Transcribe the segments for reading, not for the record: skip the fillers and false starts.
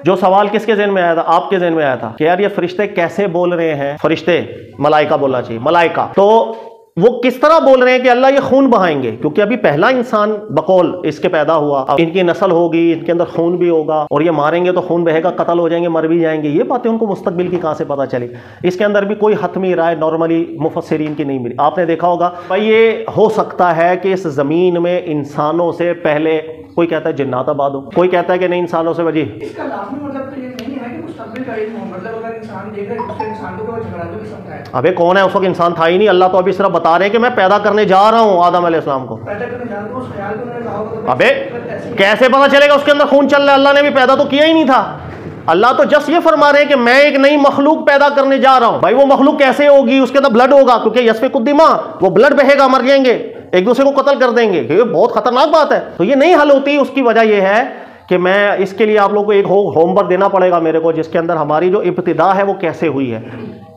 जो सवाल किसके ज़हन में आया था? आपके ज़हन में आया था कि यार ये फरिश्ते कैसे बोल रहे हैं, फरिश्ते, मलाइका बोलना चाहिए, मलाइका, तो वो किस तरह बोल रहे हैं कि अल्लाह ये खून बहाएंगे, क्योंकि अभी पहला इंसान बकौल इसके पैदा हुआ, अब इनकी नस्ल होगी, इनके अंदर खून भी होगा और ये मारेंगे तो खून बहेगा, कत्ल हो जाएंगे, मर भी जाएंगे। ये बातें उनको मुस्तकबिल की कहाँ से पता चली? इसके अंदर भी कोई हतमी राय नॉर्मली मुफस्सिरीन की नहीं मिली। आपने देखा होगा भाई ये हो सकता है कि इस ज़मीन में इंसानों से पहले, कोई कहता है जिन्नात आबाद हो, कोई कहता है कि नहीं इंसानों से वजी। इसका लाज़मी मतलब तो ये नहीं है कि मुस्तकबिल का इल्म हो, मतलब अगर इंसान देख रहे हैं दूसरे इंसान को तो झगड़ा तो किस्म का है। अबे कौन है? उस वक्त इंसान था ही नहीं। अल्लाह तो अभी सिर्फ बता रहे हैं कि मैं पैदा करने जा रहा हूँ आदम अलैहिस्सलाम को। पैदा करने जा रहा हूं, उस ख्याल को उन्होंने कहा होगा तो अबे कैसे पता चलेगा उसके अंदर खून चल रहा है? अल्लाह ने भी पैदा तो किया ही नहीं था। अल्लाह तो जस्ट ये फरमा रहे हैं कि मैं एक नई मखलूक पैदा करने जा रहा हूं। भाई वो मखलूक कैसे होगी? उसके अंदर ब्लड होगा, क्योंकि यस्फिकुद्दिमा, वो ब्लड बहेगा, मर जाएंगे, एक दूसरे को कत्ल कर देंगे। ये बहुत खतरनाक बात है। तो ये नहीं हल होती। उसकी वजह यह है कि मैं इसके लिए आप लोगों को एक होमवर्क देना पड़ेगा मेरे को, जिसके अंदर हमारी जो इब्तिदा है वो कैसे हुई है,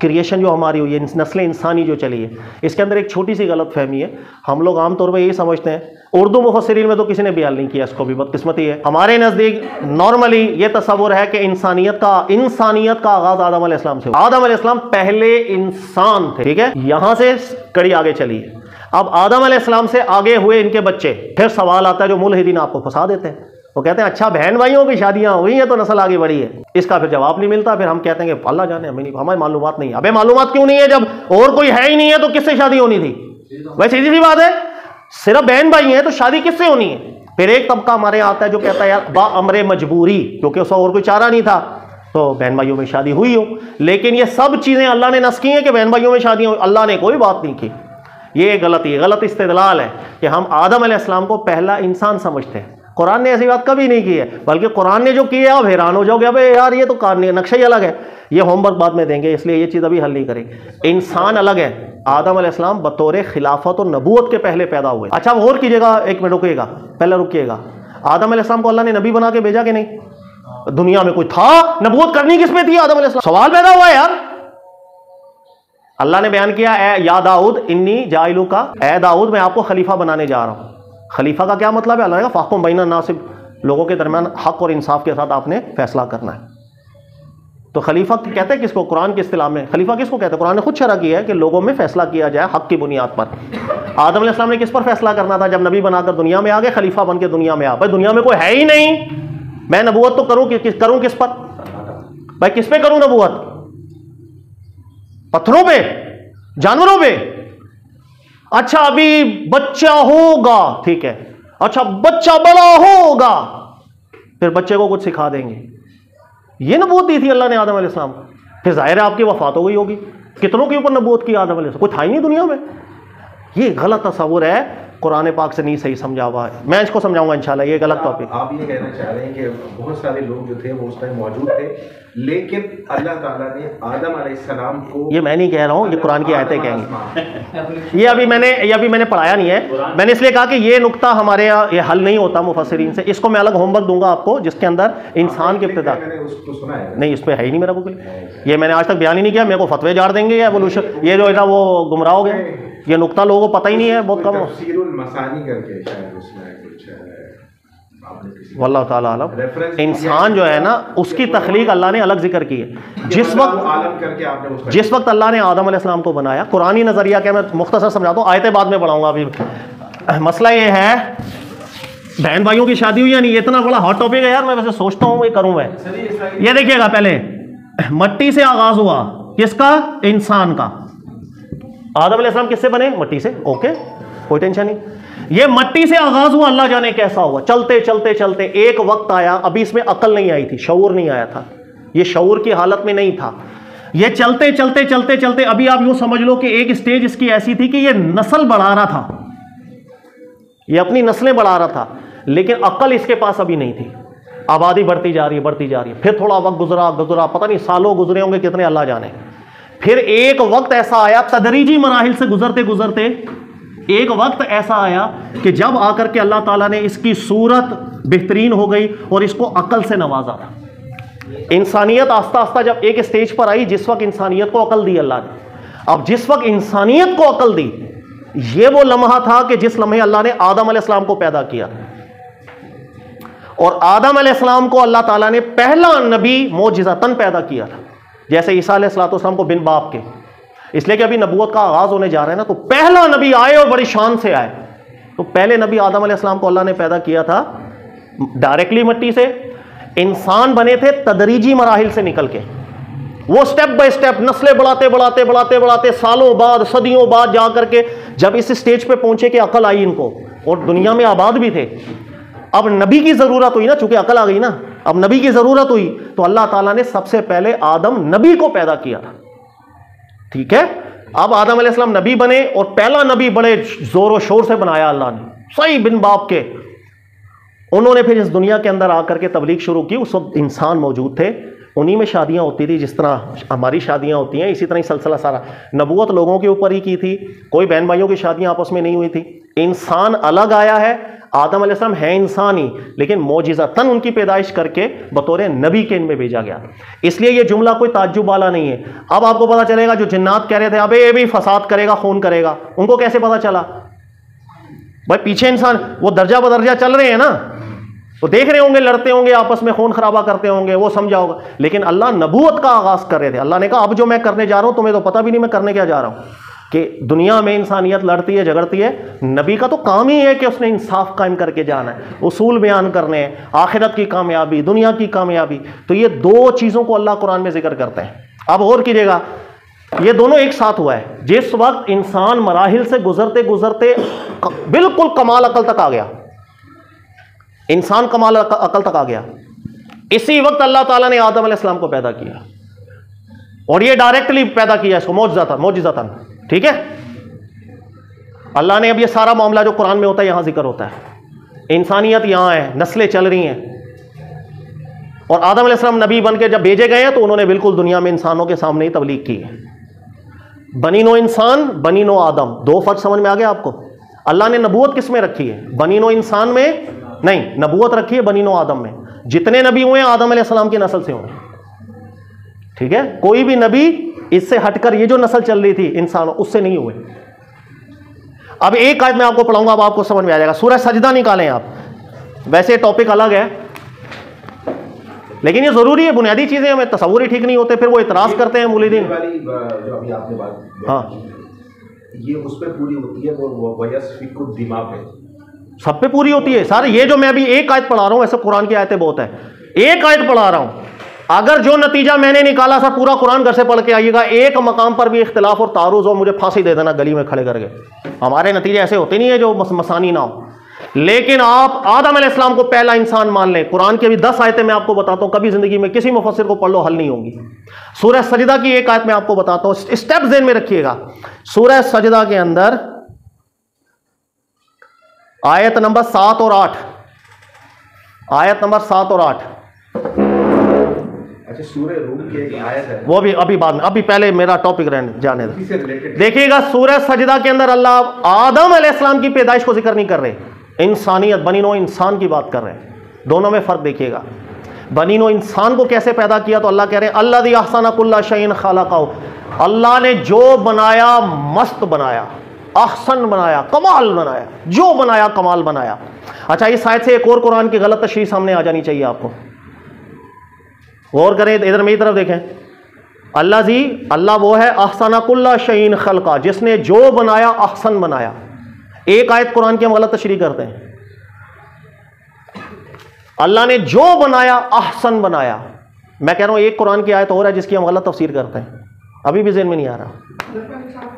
क्रिएशन जो हमारी हुई है, नस्ल इंसानी जो चली है। इसके अंदर एक छोटी सी गलत फहमी है। हम लोग आमतौर पर यही समझते हैं, उर्दू मुफस्सिरीन में तो किसी ने बयान नहीं किया इसको, भी बदकिस्मती है। हमारे नज़दीक नॉर्मली ये तस्वुर है कि इंसानियत का आगाज़ आदम अलैहिस्सलाम से हुआ। आदम अलैहिस्सलाम पहले इंसान थे, ठीक है। यहां से कड़ी आगे चली है। अब आदम अलैहिस्सलाम से आगे हुए इनके बच्चे। फिर सवाल आता है जो मुल्हिदीन आपको फंसा देते हैं, वो कहते हैं अच्छा बहन भाइयों की शादियां हुई हैं तो नस्ल आगे बढ़ी है। इसका फिर जवाब नहीं मिलता। फिर हम कहते हैं कि अल्लाह जाने, हमें नहीं, हमारी मालूमात नहीं है। अबे मालूमात क्यों नहीं है? जब और कोई है ही नहीं है तो किससे शादी होनी थी? वैसे सीधी सी बात है, सिर्फ बहन भाई हैं तो शादी किससे होनी है? फिर एक तबका हमारे यहाँ आता है जो कहता है यार बाअमरे मजबूरी, क्योंकि उसका और कोई चारा नहीं था तो बहन भाइयों में शादी हुई हो। लेकिन ये सब चीजें अल्लाह ने नस की हैं कि बहन भाइयों में शादी हो, अल्लाह ने कोई बात नहीं की। ये गलत इस्तेदलाल है कि हम आदम अलैहिस्सलाम को पहला इंसान समझते हैं। कुरान ने ऐसी बात कभी नहीं की है, बल्कि कुरान ने जो की है आप हैरान हो जाओगे, अबे यार ये तो नक्शा ही अलग है। ये होमवर्क बाद में देंगे, इसलिए ये चीज़ अभी हल नहीं करेंगे। इंसान अलग है। आदम अलैहिस्सलाम बतौर खिलाफत और नबूवत के पहले पैदा हुए। अच्छा वो और कीजिएगा, एक मिनट रुकिएगा, पहले रुकिएगा। आदम अलैहिस्सलाम को अल्लाह ने नबी बना के भेजा कि नहीं? दुनिया में कोई था? नबूवत करनी किस पे थी आदम अलैहिस्सलाम? सवाल पैदा हुआ है यार। अल्लाह ने बयान किया या दाऊद इन्नी जाइलू का, ए दाऊद मैं आपको खलीफा बनाने जा रहा हूं। खलीफा का क्या मतलब है? अल्लाह ने कहा फाकुम बैना नासिब, लोगों के दरमियान हक और इंसाफ के साथ आपने फैसला करना है। तो खलीफा कहते हैं किसको? कुरान के इस्तिलाह में खलीफा किसको कहते हैं? कुरान ने खुद शरह किया है कि लोगों में फैसला किया जाए हक की बुनियाद पर। आदम अलैहिस्सलाम ने किस पर फैसला करना था जब नबी बनाकर दुनिया में आ गए? खलीफा बन के दुनिया में आ। भाई दुनिया में कोई है ही नहीं, मैं नबूवत तो करूं किस पर? भाई किस पे करूं नबूवत? पत्थरों पे? जानवरों पे? अच्छा अभी बच्चा होगा, ठीक है। अच्छा बच्चा बड़ा होगा, फिर बच्चे को कुछ सिखा देंगे। ये नबूवत दी थी अल्लाह ने आदम अलैहिस्सलाम को। फिर जाहिर है आपकी वफात हो गई होगी। कितनों के ऊपर नबूवत की आदम अलैहिस्सलाम? कोई था ही नहीं दुनिया में। ये गलत तस्वुर है, कुरान पाक से नहीं सही समझा हुआ है। मैं इसको समझाऊंगा इंशाल्लाह। ये गलत टॉपिक। आप ये कहना चाह रहे हैं कि बहुत सारे लोग जो थे वो उस टाइम मौजूद थे, लेकिन अल्लाह ताला ने आदम अलैहिस्सलाम को, ये मैं नहीं कह रहा हूँ, ये कुरान की आयतें कहेंगी। ये अभी मैंने पढ़ाया नहीं है। मैंने इसलिए कहा कि ये नुक्ता हमारे यहाँ ये हल नहीं होता मुफस्सिरीन से। इसको मैं अलग होमवर्क दूंगा आपको, जिसके अंदर इंसान की इब्तिदा नहीं, इस पर है ही नहीं मेरा कोई। ये मैंने आज तक बयान ही नहीं किया। मेरे को फतवे जार देंगे या एवोल्यूशन, ये जो है ना वो गुमराह हो गए। ये नुक्ता लोगों को पता ही नहीं है, बहुत कम। वल्लाह ताला आलम। इंसान जो है ना उसकी तख्लीक अल्लाह ने अलग जिक्र की है। जिस वक्त अल्लाह ने आदम अलैहिस्सलाम को बनाया, कुरानी नजरिया क्या, मैं मुख्तसर समझाता हूँ, आयतें बाद में पढ़ाऊंगा। अभी मसला ये है बहन भाइयों की शादी हुई या नहीं, इतना बड़ा हॉट टॉपिक है यार। मैं वैसे सोचता हूँ ये करूँ मैं। ये देखिएगा, पहले मट्टी से आगाज हुआ, किसका? इंसान का। आदम अलैहिस्सलाम किससे बने? मट्टी से। ओके, कोई टेंशन नहीं। ये मट्टी से आगाज हुआ, अल्लाह जाने कैसा हुआ। चलते चलते चलते एक वक्त आया, अभी इसमें अकल नहीं आई थी, शऊर नहीं आया था, ये शऊर की हालत में नहीं था। ये चलते चलते चलते चलते अभी आप यूं समझ लो कि एक स्टेज इसकी ऐसी थी कि ये नस्ल बढ़ा रहा था, ये अपनी नस्लें बढ़ा रहा था, लेकिन अकल इसके पास अभी नहीं थी। आबादी बढ़ती जा रही है, बढ़ती जा रही है। फिर थोड़ा वक्त गुजरा, पता नहीं सालों गुजरे होंगे कितने, अल्लाह जाने। फिर एक वक्त ऐसा आया, तदरीजी मराहिल से गुजरते गुजरते एक वक्त ऐसा आया कि जब आकर के अल्लाह ताला ने इसकी सूरत बेहतरीन हो गई और इसको अकल से नवाजा था। इंसानियत आस्ता आस्ता जब एक स्टेज पर आई, जिस वक्त इंसानियत को अकल दी अल्लाह ने। अब जिस वक्त इंसानियत को अकल दी, ये वो लम्हा था कि जिस लम्हे अल्लाह ने आदम अलैहिस्सलाम को पैदा किया। और आदम अलैहिस्सलाम को अल्लाह ताला ने पहला नबी मोजिज़तन पैदा किया था, जैसे ईसा अलैहिस्सलाम को बिन बाप के, इसलिए कि अभी नबूवत का आगाज होने जा रहा है ना, तो पहला नबी आए और बड़ी शान से आए। तो पहले नबी आदम अलैहिस्सलाम को अल्लाह ने पैदा किया था डायरेक्टली मिट्टी से। इंसान बने थे तदरीजी मराहिल से निकल के, वो स्टेप बाय स्टेप नस्लें बढ़ाते बढ़ाते बढ़ाते बढ़ाते सालों बाद सदियों बाद जा करके जब इस स्टेज पे पहुंचे कि अकल आई इनको और दुनिया में आबाद भी थे। अब नबी की जरूरत हुई ना, चूंकि अकल आ गई ना, अब नबी की जरूरत हुई तो अल्लाह ताला ने सबसे पहले आदम नबी को पैदा किया था। ठीक है, अब आदम अलैहिस्सलाम नबी बने और पहला नबी बड़े जोरों शोर से बनाया अल्लाह ने, सही बिन बाप के। उन्होंने फिर इस दुनिया के अंदर आकर के तबलीग शुरू की। उस वक्त इंसान मौजूद थे, उन्हीं में शादियां होती थी, जिस तरह हमारी शादियां होती हैं, इसी तरह ही सिलसिला सारा। नबूवत लोगों के ऊपर ही की थी, कोई बहन भाइयों की शादियां आपस में नहीं हुई थी। इंसान अलग आया है, आदम अलैहिस्सलाम है इंसान ही, लेकिन मौजिज़तन उनकी पैदाइश करके बतौर नबी के इनमें भेजा गया। इसलिए ये जुमला कोई ताज्जुब वाला नहीं है। अब आपको पता चलेगा जो जिन्नात कह रहे थे अबे ये भी फसाद करेगा, खून करेगा, उनको कैसे पता चला? भाई पीछे इंसान वो दर्जा बदर्जा चल रहे हैं ना, वो देख रहे होंगे, लड़ते होंगे आपस में, खून खराबा करते होंगे, वो समझा होगा। लेकिन अल्लाह नबूवत का आगाज कर रहे थे। अल्लाह ने कहा अब जो मैं करने जा रहा हूं तुम्हें तो पता भी नहीं मैं करने क्या जा रहा हूं, कि दुनिया में इंसानियत लड़ती है झगड़ती है। नबी का तो काम ही है कि उसने इंसाफ कायम करके जाना है, उसूल बयान करने हैं, आखिरत की कामयाबी, दुनिया की कामयाबी। तो ये दो चीज़ों को अल्लाह कुरान में जिक्र करते हैं। अब और कीजिएगा, ये दोनों एक साथ हुआ है। जिस वक्त इंसान मराहिल से गुजरते गुजरते बिल्कुल कमाल अकल तक आ गया, इंसान कमाल अकल तक आ गया, इसी वक्त अल्लाह ताला ने आदम अलैहिस्सलाम को पैदा किया, और ये डायरेक्टली पैदा किया इसको मौजिज़तन। ठीक है, अल्लाह ने अब ये सारा मामला जो कुरान में होता है यहां जिक्र होता है। इंसानियत यहां है, नस्लें चल रही हैं, और आदम अलैहिस्सलाम नबी बन के जब भेजे गए हैं तो उन्होंने बिल्कुल दुनिया में इंसानों के सामने ही तबलीग की है। बनी नो इंसान, बनी नो आदम, दो फर्क समझ में आ गया आपको? अल्लाह ने नबूवत किस में रखी है? बनी नो इंसान में नहीं, नबूवत रखी है बनी नो आदम में। जितने नबी हुए आदम अलैहिस्सलाम की नस्ल से हुए। ठीक है, कोई भी नबी इससे हटकर ये जो नस्ल चल रही थी इंसानों, उससे नहीं हुए। अब एक आयत मैं आपको पढ़ाऊंगा, अब आपको समझ में आ जाएगा। सूरह सजदा निकालें आप, वैसे टॉपिक अलग है लेकिन ये जरूरी है, बुनियादी चीजें हमें तस्वुर ही ठीक नहीं होते, फिर वो इतराज करते हैं मुलीदीन। जो अभी आपने बात, हाँ, ये उस पर पूरी होती है, वो वयस्फिकु दिमाग है, सब पे पूरी होती है सारे। ये जो मैं अभी एक आयत पढ़ा रहा हूं, ऐसे कुरान की आयतें बहुत है, एक आयत पढ़ा रहा हूं, अगर जो नतीजा मैंने निकाला था पूरा कुरान घर से पढ़ के आइएगा, एक मकाम पर भी इख्तिलाफ और तारुज हो मुझे फांसी दे देना गली में खड़े करके। हमारे नतीजे ऐसे होते नहीं है जो मसानी ना हो। लेकिन आप आदम अलैहिस्सलाम को पहला इंसान मान लें, कुरान की अभी 10 आयतें मैं आपको बताता हूं, कभी जिंदगी में किसी मुफस्सिर को पढ़ लो हल नहीं होंगी। सूरह सजदा की एक आयत मैं आपको बताता हूं, स्टेप ज़हन में रखिएगा। सूरह सजदा के अंदर आयत नंबर 7 और 8, आयत नंबर 7 और 8। अच्छा, सूरह रूम की एक आयत है, वो भी अभी बाद में, अभी पहले मेरा टॉपिक जाने दो। इससे रिलेटेड देखिएगा, सूरह सजदा के अंदर अल्लाह आदम अलैहिस्सलाम की पैदाइश को जिक्र नहीं कर रहे, इंसानियत बनी नो इंसान की बात कर रहे हैं। दोनों में फर्क देखिएगा। बनी नो इंसान को कैसे पैदा किया, तो अल्लाह कह रहे हैं अल्लाज़ी अहसन कुल्ला शैइन खलक़हु, अल्लाह ने जो बनाया मस्त बनाया, अहसन बनाया, कमाल बनाया, जो बनाया कमाल बनाया। अच्छा, इस आयत से एक और कुरान की गलत तशरीह सामने आ जानी चाहिए आपको। गौर करें, इधर मेरी तरफ देखें। अल्लाह जी, अल्लाह वो है अहसन कुल्ला शैइन खलक़ा, जिसने जो बनाया अहसन बनाया। एक आयत कुरान की हम गलत तशरीह करते हैं, अल्लाह ने जो बनाया अहसन बनाया। मैं कह रहा हूं एक कुरान की आयत और है जिसकी हम गलत तफसीर करते हैं, अभी भी ज़हन में नहीं आ रहा।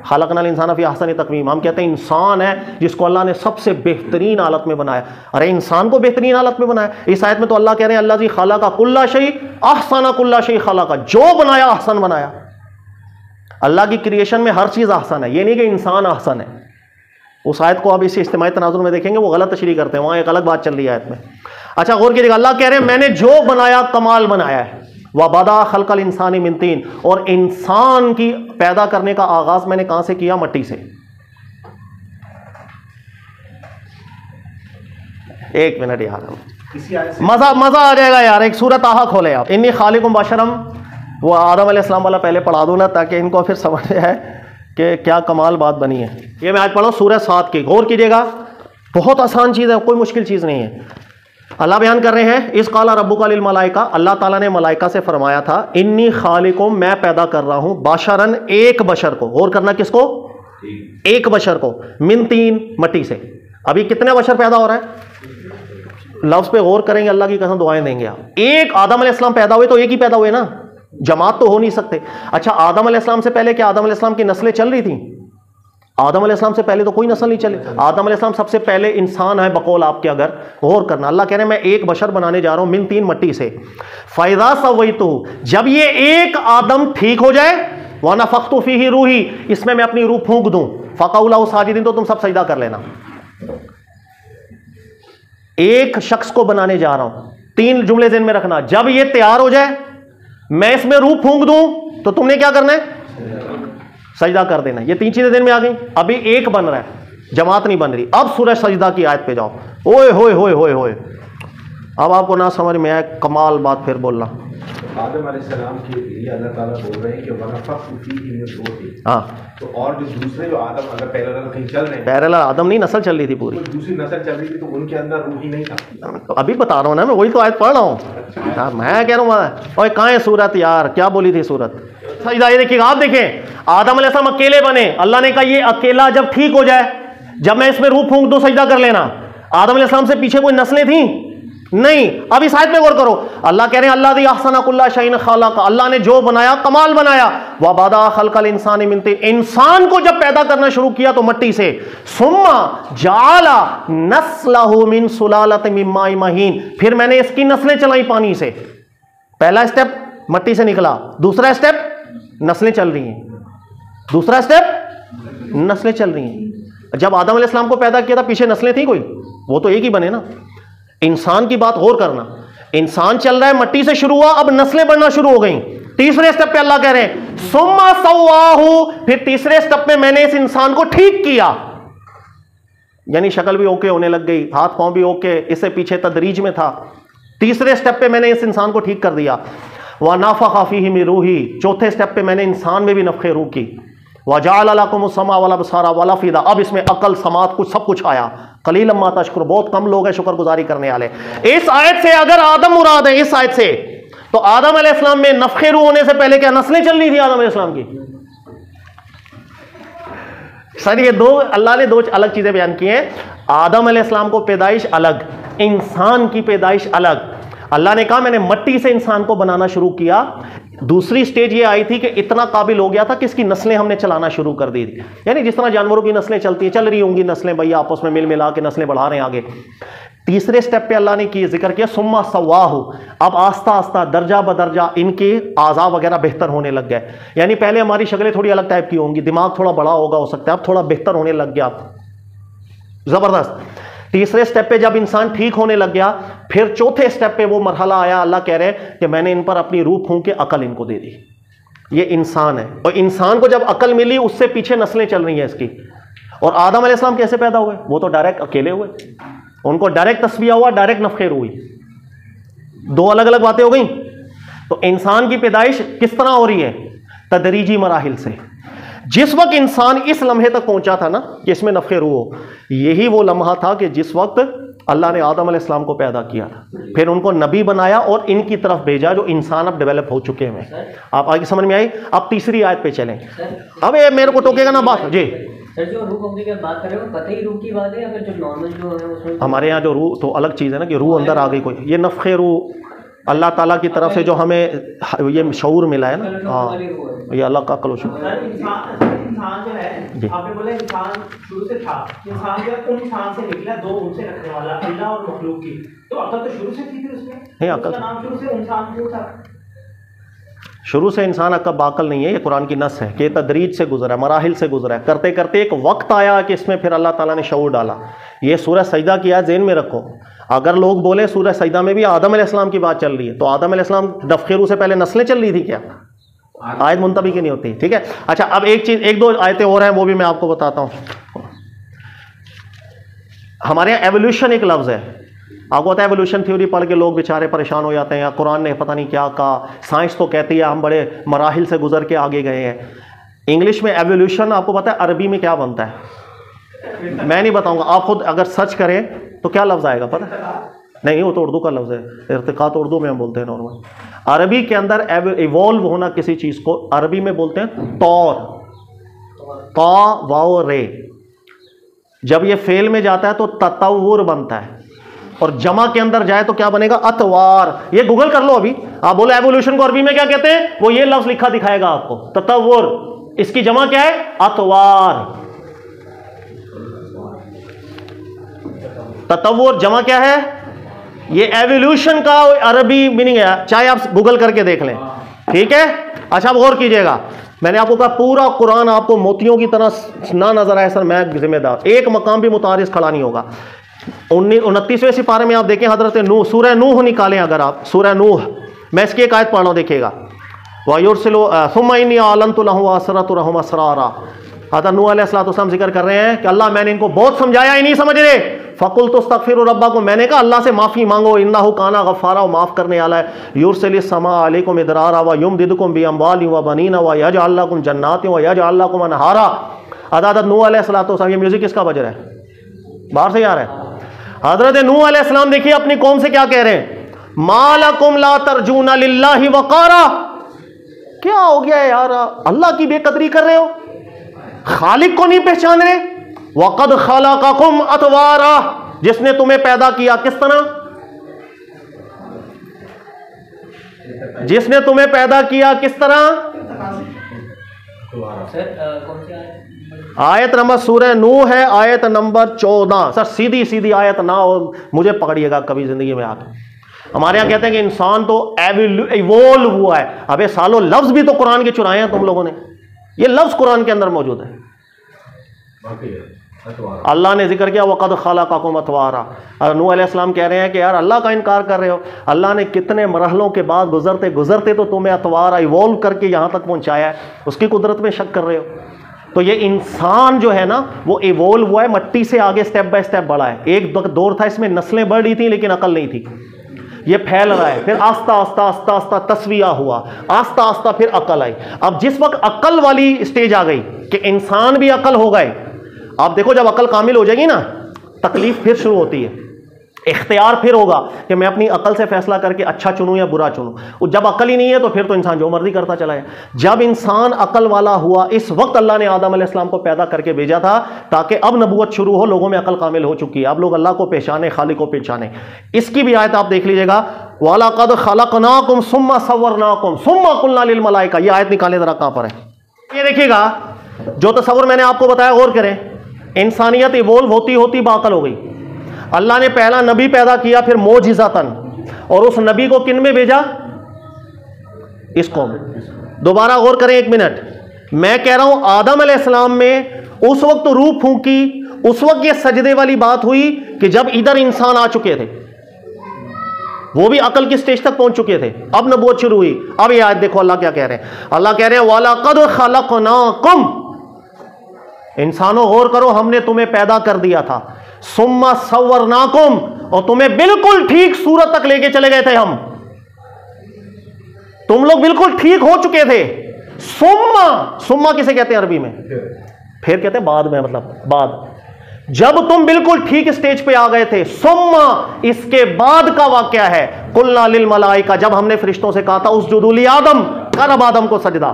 खलक़नल इंसान फ़ी अहसन तक़वीम, हम कहते हैं इंसान है जिसको अल्लाह ने सबसे बेहतरीन हालत में बनाया। अरे इंसान को बेहतरीन हालत में बनाया। इस आयत में तो अल्लाह कह रहे हैं अल्लाह जी खलक़ा कुल्ला शै अहसन कुल्ला शै खलक़ा, जो बनाया अहसन बनाया। अल्लाह की क्रिएशन में हर चीज़ अहसन है, ये नहीं कि इंसान अहसन है। उस आयत को अब इसी इज्तिमाई तनाजुर में देखेंगे, वो गलत तशरीह करते हैं, वहाँ एक अलग बात चल रही है आयत में। अच्छा, गौर कीजिएगा, अल्लाह कह रहे हैं मैंने जो बनाया कमाल बनाया है। वबदा खल्कल इंसानी मिन तीन, और इंसान की पैदा करने का आगाज मैंने कहां से किया? मट्टी से। एक मिनट यार, मजा आ जाएगा यार। एक सूरत आहा खोले आप, इन्नी खालिकुम बशरम, वो आदम अलैहिस्सलाम वाला पहले पढ़ा दूं ना, ताकि इनको फिर समझ आए कि क्या कमाल बात बनी है। ये मैं आज पढ़ा सूरह 7 की, गौर कीजिएगा, बहुत आसान चीज़ है, कोई मुश्किल चीज़ नहीं है। अल्लाह बयान कर रहे हैं, इस काला रब्बुका लिल मलाइका, अल्लाह ताला ने मलाइका से फरमाया था, इन्नी खालिकुम, मैं पैदा कर रहा हूं, बाशरन, एक बशर को। गौर करना, किसको? एक बशर को, मिन तीन, मट्टी से। अभी कितने बशर पैदा हो रहा है? लफ्ज पे गौर करेंगे, अल्लाह की कसम दुआएं देंगे आप। एक आदम अलैहिस्सलाम पैदा हुए तो एक ही पैदा हुए ना, जमात तो हो नहीं सकते। अच्छा, आदम अलैहिस्सलाम से पहले क्या आदम अलैहिस्सलाम की नस्लें चल रही थी? आदम अलैहिस्सलाम से पहले तो कोई नस्ल नहीं चले। आदम अलैहिस्सलाम सबसे पहले इंसान है बकौल आपके। अगर गौर करना, अल्लाह कह रहे हैं मैं एक बशर बनाने जा रहा हूं मिन तीन, मट्टी से। फैज़ा सवैतु, जब ये एक आदम ठीक हो जाए, व नफ़ख्तु फ़ीही रूही, इसमें मैं अपनी रूह फूंक दूं, फ़क़ऊ लहू साजिदीन, तो तुम सब सजदा कर लेना। एक शख्स को बनाने जा रहा हूं, तीन जुमले ज़हन में रखना, जब ये तैयार हो जाए, मैं इसमें रूह फूंक दूं, तो तुमने क्या करना है? सजदा कर देना। ये तीन चीजें दिन में आ गई। अभी एक बन रहा है, जमात नहीं बन रही। अब सूरह सजदा की आयत पे जाओ। ओए होए होए होए होए, अब आपको ना समझ में आए, कमाल बात फिर बोलना। आदम अलैहिस्सलाम के लिए अल्लाह ताला बोल रहे हैं कि वनफ़ख्तु फ़ीही मिन रूही। हाँ, तो और जो दूसरे जो आदम अगर पैरेलल कहीं चल रहे हैं, पैरेलल आदम नहीं, नस्ल चल रही थी पूरी, तो दूसरी नस्ल चल रही थी, तो उनके अंदर रूह ही नहीं था। तो अभी बता रहा हूँ ना, मैं वही तो आयत पढ़ रहा हूँ। मैं कह रहा हूँ ओए कहाँ है सूरत यार, क्या बोली थी सूरत? सजदा ये देखिएगा, आप देखें, आदम अलैहिस्सलाम अकेले बने, अल्लाह ने कहा ये अकेला जब ठीक हो जाए, जब मैं इसमें रूह फूंक दूं, सजदा कर लेना। आदम अलैहिस्सलाम से पीछे कोई नस्लें थी नहीं। अब इस आयत में गौर करो, अल्लाह कह रहे हैं अल्लाह दी अहसना कुल्ला शैइन खालक, अल्लाह ने जो बनाया कमाल बनाया। व बदा खल्कल इंसान मिन तीन, इंसान को जब पैदा करना शुरू किया तो मट्टी से। सुम्मा जाला नस्लहु मिन सुलालत मिन माइ महीन, फिर मैंने इसकी नस्लें चलाई पानी से। पहला स्टेप मट्टी से निकला, दूसरा स्टेप नस्लें चल रही हैं, दूसरा स्टेप नस्लें चल रही हैं। जब आदम अलैहिस्सलाम को पैदा किया था पीछे नस्लें थी कोई? वो तो एक ही बने ना। इंसान की बात गौर करना, इंसान चल रहा है, मट्टी से शुरू हुआ, अब नस्लें बढ़ना शुरू हो गई। तीसरे स्टेप पे अल्लाह कह रहे हैं सुम्मा सव्वाहु, फिर तीसरे स्टेप पे मैंने इस इंसान को ठीक किया, यानी शक्ल भी ओके होने लग गई, हाथ पांव भी ओके, इससे पीछे तदरीज में था। तीसरे स्टेप पे मैंने इस इंसान को ठीक कर दिया। व नफ़ख़ फ़ीही मिन रूही, चौथे स्टेप पे मैंने इंसान में भी नफ़ख़े रूह की। व जअल लकुमुस समा वल अबसारा वल अफ़ीदा, अब इसमें अकल, समात, कुछ सब कुछ आया। क़लीलन मा तशकुर, बहुत कम लोग हैं शुक्रगुजारी करने वाले। इस आयत से अगर आदम मुराद है, इस आयत से, तो आदम अलैहिस्सलाम में नफ़ख़े रूह होने से पहले क्या नस्लें चल रही थी आदम अलैहिस्सलाम की? सर ये दो, अल्लाह ने दो अलग चीजें बयान की हैं। आदम अलैहिस्सलाम को पैदाइश अलग, इंसान की पैदाइश अलग। अल्लाह ने कहा मैंने मट्टी से इंसान को बनाना शुरू किया। दूसरी स्टेज ये आई थी कि इतना काबिल हो गया था कि इसकी नस्लें हमने चलाना शुरू कर दी थी, यानी जिस तरह जानवरों की नस्लें चलती हैं, चल रही होंगी नस्लें, भैया आपस में मिल मिला के नस्लें बढ़ा रहे हैं आगे। तीसरे स्टेप पे अल्लाह ने की जिक्र किया सुम्मा सव्वाहु, अब आस्ता आस्ता दर्जा बदर्जा इनके आज़ा वगैरह बेहतर होने लग गए। यानी पहले हमारी शक्लें थोड़ी अलग टाइप की होंगी, दिमाग थोड़ा बड़ा होगा हो सकता है, अब थोड़ा बेहतर होने लग गया, जबरदस्त। तीसरे स्टेप पे जब इंसान ठीक होने लग गया, फिर चौथे स्टेप पे वो मरहला आया, अल्लाह कह रहे हैं कि मैंने इन पर अपनी रूह फूंक के अकल इनको दे दी। ये इंसान है, और इंसान को जब अकल मिली उससे पीछे नस्लें चल रही हैं इसकी। और आदम अलैहिस्सलाम कैसे पैदा हुए? वो तो डायरेक्ट अकेले हुए, उनको डायरेक्ट तस्बिया हुआ, डायरेक्ट नफ़ख़े रूह हुई। दो अलग अलग बातें हो गई। तो इंसान की पैदाइश किस तरह हो रही है? तदरीजी मराहिल से। जिस वक्त इंसान इस लम्हे तक पहुंचा था ना कि इसमें नफ़ख़े रूह हो, यही वो लम्हा था कि जिस वक्त अल्लाह ने आदम अलैहिस्सलाम को पैदा किया था, फिर उनको नबी बनाया और इनकी तरफ भेजा, जो इंसान अब डेवलप हो चुके हैं। आप आगे समझ में आई? अब तीसरी आयत पे चलें। अब ये मेरे को टोकेगा ना बात जी। सर जो रूह की बात कर रहे हो, कतई रूह की बात है, अगर जो नॉर्मल जो है उसमें हमारे यहाँ जो रूह तो अलग चीज़ है ना, कि रूह अंदर आ गई कोई, ये नफ़ख़े रूह अल्लाह ताला की तरफ से जो हमें ये शऊर मिला है ना, हाँ ये अल्लाह का कलो शुक्र। इंसान जो है, आपने बोला इंसान शुरू से था, इंसान जो है उन इंसान से निकला, दो उनसे रखने वाला, अल्लाह और मखलूक की, तो अकल तो शुरू से थी फिर उसमें, नहीं अकल उसका नाम शुरू से इंसान क्यों था? शुरू से इंसान अक्ल बाकल नहीं है, ये कुरान की नस है कि तदरीज से गुजरा है, मराहिल से गुजरा है, करते करते एक वक्त आया कि इसमें फिर अल्लाह ताला ने शऊर डाला। ये सूरह सजदा की आयत ज़हन में रखो। अगर लोग बोले सूरह सजदा में भी आदम अलैहिस्सलाम की बात चल रही है, तो आदम अलैहिस्सलाम नफ़ख़े रूह से पहले नस्लें चल रही थी क्या? आयत मुंतबी की नहीं होती, ठीक है। अच्छा, अब एक चीज़, एक दो आयतें और हैं, वो भी मैं आपको बताता हूँ। हमारे यहाँ एवोल्यूशन एक लफ्ज़ है, आपको पता है एवोल्यूशन थ्योरी पढ़ के लोग बेचारे परेशान हो जाते हैं, या कुरान ने पता नहीं क्या कहा, साइंस तो कहती है हम बड़े मराहिल से गुजर के आगे गए हैं। इंग्लिश में एवोल्यूशन आपको पता है अरबी में क्या बनता है? मैं नहीं बताऊंगा, आप खुद अगर सर्च करें तो क्या लफ्ज़ आएगा पता है? नहीं, वो तो उर्दू का लफ्ज़ है, इर्तिका तो उर्दू में हम बोलते हैं नॉर्मल। अरबी के अंदर इवॉल्व होना किसी चीज़ को अरबी में बोलते हैं तौर, ता वाओ रे। जब ये फेल में जाता है तो ततव्वुर बनता है, और जमा के अंदर जाए तो क्या बनेगा? अतवार। ये गूगल कर लो अभी, आप बोलो एवोल्यूशन को अरबी में क्या कहते हैं, वो ये लफ्ज़ लिखा दिखाएगा आपको, ततव्वुर। इसकी जमा क्या है? अतवार। ततव्वुर जमा क्या है? ये एवोल्यूशन का अरबी मीनिंग है, चाहे आप गूगल करके देख लें, ठीक है। अच्छा, अब गौर कीजिएगा, मैंने आपको कहा पूरा कुरान आपको मोतियों की तरह ना नजर आए सर, मैं जिम्मेदार, एक मकाम भी मुतारिज खड़ा नहीं होगा। 29वें सिपारे में आप देखें हजरत नूह, सूरह नूह निकालें अगर आप, सूरह नूह, मैं इसकी एक आयत पढ़ रहा हूं, देखिएगा। वयुरसिलु सुम्मा इन्नी अअलनतु लहु असरतु रहम असरारा। हज़रत नूह अलैहिस्सलाम जिक्र कर रहे हैं कि अल्लाह मैंने इनको बहुत समझाया, ही नहीं समझ रहे। फ़कुल तस्तग़फिरु रब्बकुम, मैंने कहा अल्लाह से माफ़ी मांगो, इन्नहु काना गफ़्फ़ारा, वो माफ़ करने वाला है। युरसिलिस समा अलैकुम इदरारा व युमदिदकुम बिअम्वालिन व बनीना व यजअल लकुम जन्नातिन व यजअल लकुम अनहारा। हज़रत नूह अलैहिस्सलाम, ये म्यूजिक किसका बज रहा है? बाहर से आ रहा है। हज़रत नूह अलैहिस्सलाम देखिए अपनी कौम से क्या कह रहे हैं, मालकुम ला तरजूना लिल्लाहि वक़ारा। क्या हो गया है यार, अल्लाह की बेकदरी कर रहे हो, खालिक को नहीं पहचान रहे। वक़द खलक़कुम अतवारा, जिसने तुम्हें पैदा किया किस तरह? जिसने तुम्हें पैदा किया किस तरह? कौन सी आयत नंबर सूरह नूह है, आयत नंबर 14। सर सीधी सीधी आयत ना हो, मुझे पकड़िएगा कभी जिंदगी में आकर। हमारे यहाँ कहते हैं कि इंसान तो इवोल्व हुआ है। अबे सालो, लफ्ज भी तो कुरान के चुराए हैं तुम लोगों ने, ये लफ्ज कुरान के अंदर मौजूद है। अल्लाह ने जिक्र किया वक़द खलक़कुम अतवारा। नूह अलैहिस्सलाम कह रहे हैं कि यार अल्लाह का इनकार कर रहे हो, अल्लाह ने कितने मरहलों के बाद गुजरते गुजरते तो तुम्हें अतवारा इवॉल्व करके यहाँ तक पहुँचाया है, उसकी कुदरत में शक कर रहे हो। तो ये इंसान जो है ना, वो इवॉल्व हुआ है, मट्टी से आगे स्टेप बाय स्टेप बढ़ा है। एक दौर था इसमें नस्लें बढ़ रही थी लेकिन अकल नहीं थी, ये फैल रहा है, फिर आस्ता आस्ता आस्ता आस्ता तस्विया हुआ, आस्ता आस्ता फिर अकल आई। अब जिस वक्त अकल वाली स्टेज आ गई कि इंसान भी अकल हो गए, आप देखो जब अकल कामिल हो जाएगी ना, तकलीफ फिर शुरू होती है, इख्तियार फिर होगा कि मैं अपनी अकल से फैसला करके अच्छा चुनूं या बुरा चुनूं। जब अकल ही नहीं है तो फिर तो इंसान जो मर्जी करता चला है। जब इंसान अकल वाला हुआ, इस वक्त अल्लाह ने आदम अलैहिस्सलाम को पैदा करके भेजा था ताकि अब नबूवत शुरू हो, लोगों में अकल कामिल हो चुकी है, अब लोग अल्लाह को पहचाने, खालिक को पहचाने। इसकी भी आयत आप देख लीजिएगा, वलक़द खलक़नाकुम सुम्मा सव्वरनाकुम सुम्मा क़ुलना लिल मलाइका। ये आयत निकाले जरा, कहां पर है ये देखिएगा। जो तसव्वुर मैंने आपको बताया, गौर करें, इंसानियत इवोल्व होती होती बाकल हो गई। अल्लाह ने पहला नबी पैदा किया, फिर मोजिज़तन, और उस नबी को किन में भेजा? इस कौम में। दोबारा गौर करें एक मिनट, मैं कह रहा हूं आदम अलैहिस्सलाम में उस वक्त रूह फूंकी, उस वक्त ये सजदे वाली बात हुई कि जब इधर इंसान आ चुके थे, वो भी अकल की स्टेज तक पहुंच चुके थे, अब नबूवत शुरू हुई। अब ये आयत देखो अल्लाह क्या कह रहे हैं। अल्लाह कह रहे हैं वलक़द खलक़नाकुम, इंसानों गौर करो, हमने तुम्हें पैदा कर दिया था, सुम्मा सव्वरनाकुम, और तुम्हें बिल्कुल ठीक सूरत तक लेके चले गए थे हम, तुम लोग बिल्कुल ठीक हो चुके थे। सुम्मा, सुम्मा किसे कहते हैं अरबी में? फिर कहते हैं बाद में, मतलब बाद, जब तुम बिल्कुल ठीक स्टेज पे आ गए थे। सुम्मा, इसके बाद का वाकया है, कुल्ना लिल मलाइका, जब हमने फरिश्तों से कहा था उसजुदू ली आदम, कर अब आदम को सजदा,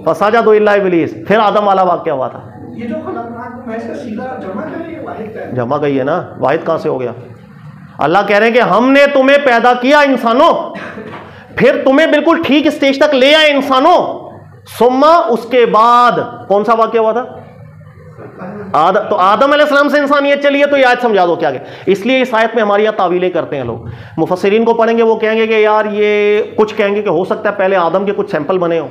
फसजदू इल्ला इब्लीस, फिर आदम वाला वाकया हुआ था। ये जो खलक़नाकुम है, इसका सीधा जमा करें, वाहिद का है। जमा गई है ना, वाहिद कहां से हो गया? अल्लाह कह रहे हैं कि हमने तुम्हें पैदा किया इंसानों, फिर तुम्हें बिल्कुल ठीक स्टेज तक ले आए इंसानों। सुम्मा, उसके बाद कौन सा वाकया हुआ था? तो आदम अलैहिस्सलाम से इंसानियत चली है, तो ये आयत समझा दो क्या है। इसलिए इस आयत में हमारी यहाँ तावीलें करते हैं लोग। मुफस्सिरीन को पढ़ेंगे, वो कहेंगे कि यार ये कुछ कहेंगे कि हो सकता है पहले आदम के कुछ सैंपल बने हो,